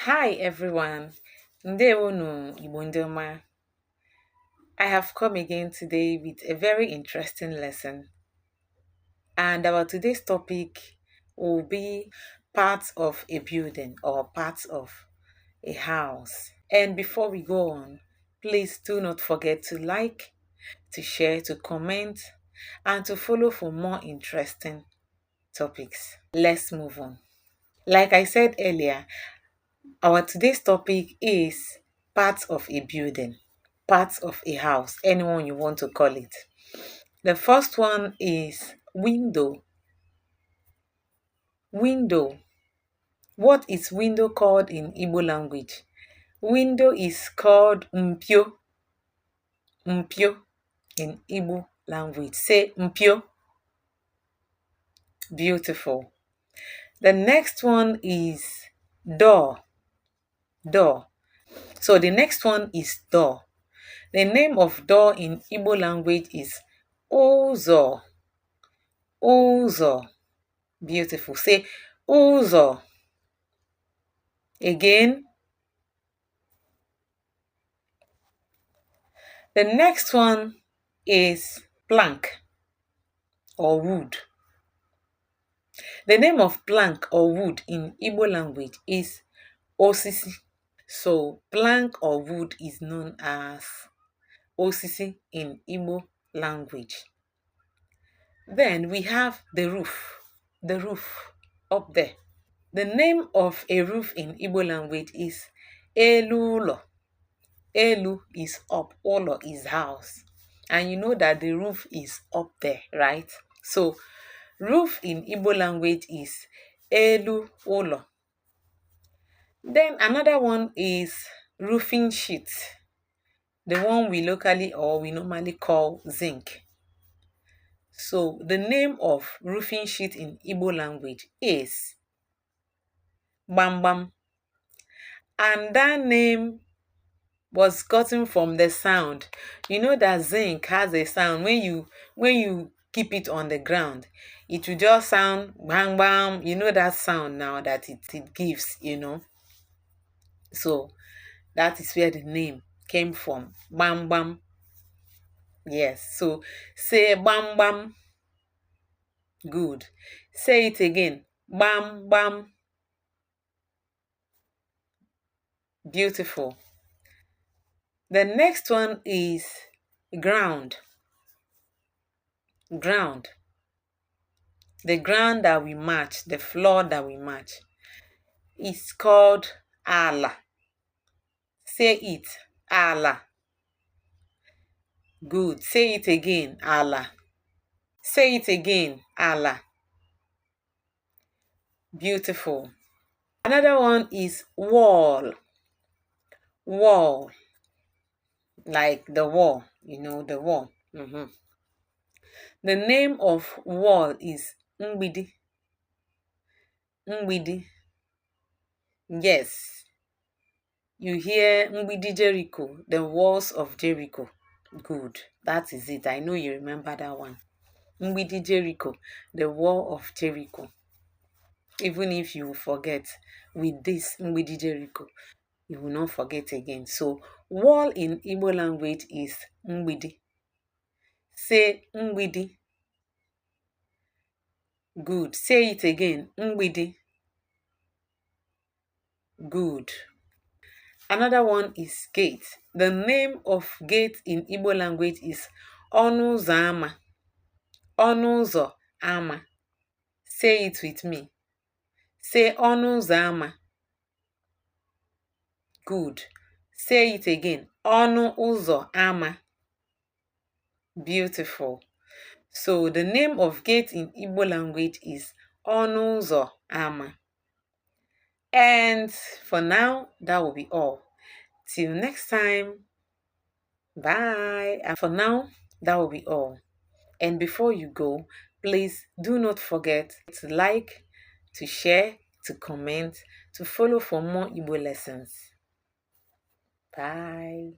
Hi everyone. Ndewonu Igbo ndị ọma. I have come again today with a very interesting lesson. And our today's topic will be parts of a building or parts of a house. And before we go on, please do not forget to like, to share, to comment, and to follow for more interesting topics. Let's move on. Like I said earlier, our today's topic is parts of a building, parts of a house, anyone you want to call it. The first one is window. Window. What is window called in Igbo language? Window is called mpio. Mpio in Igbo language. Say mpio. Beautiful. The next one is door. Door. So the next one is door. The name of door in Igbo language is Uzo. Uzo. Beautiful. Say Uzo. Again. The next one is plank or wood. The name of plank or wood in Igbo language is osisi. So plank or wood is known as osisi in Igbo language. Then we have the roof. The roof up there. The name of a roof in Igbo language is elulo. Elu is up, olo is house. And you know that the roof is up there, right? So roof in Igbo language is elu ulo. Then another one is roofing sheet. The one we locally or we normally call zinc. So the name of roofing sheet in Igbo language is Bam Bam. And that name was gotten from the sound. You know that zinc has a sound when you keep it on the ground. It will just sound bang bang. You know that sound now that it gives. So that is where the name came from. Bam bam. Yes. So say bam bam. Good. Say it again. Bam bam. Beautiful. The next one is ground. Ground. The ground that we match, the floor that we match. It's called ala. Say it. Ala. Good. Say it again. Ala. Say it again. Ala. Beautiful. Another one is wall. Wall. Like the wall. The wall. The name of wall is Ngbidi. Ngbidi. Yes. You hear Ngbidi Jericho, the walls of Jericho. Good. That is it. I know you remember that one. Ngbidi Jericho, the wall of Jericho. Even if you forget with this Ngbidi Jericho, you will not forget again. So, wall in Igbo language is Ngbidi. Say Ngbidi. Good. Say it again. Ngbidi. Good. Another one is gate. The name of gate in Igbo language is Ọnụ ụzọ ámá. Ọnụ ụzọ ámá. Say it with me. Say ọnụ ụzọ ámá. Good. Say it again. Ọnụ ụzọ ámá. Beautiful. So the name of gate in Igbo language is Ọnụ ụzọ ámá. And for now, that will be all. Till next time. Bye. And for now, that will be all. And before you go, please do not forget to like, to share, to comment, to follow for more Igbo lessons. Bye.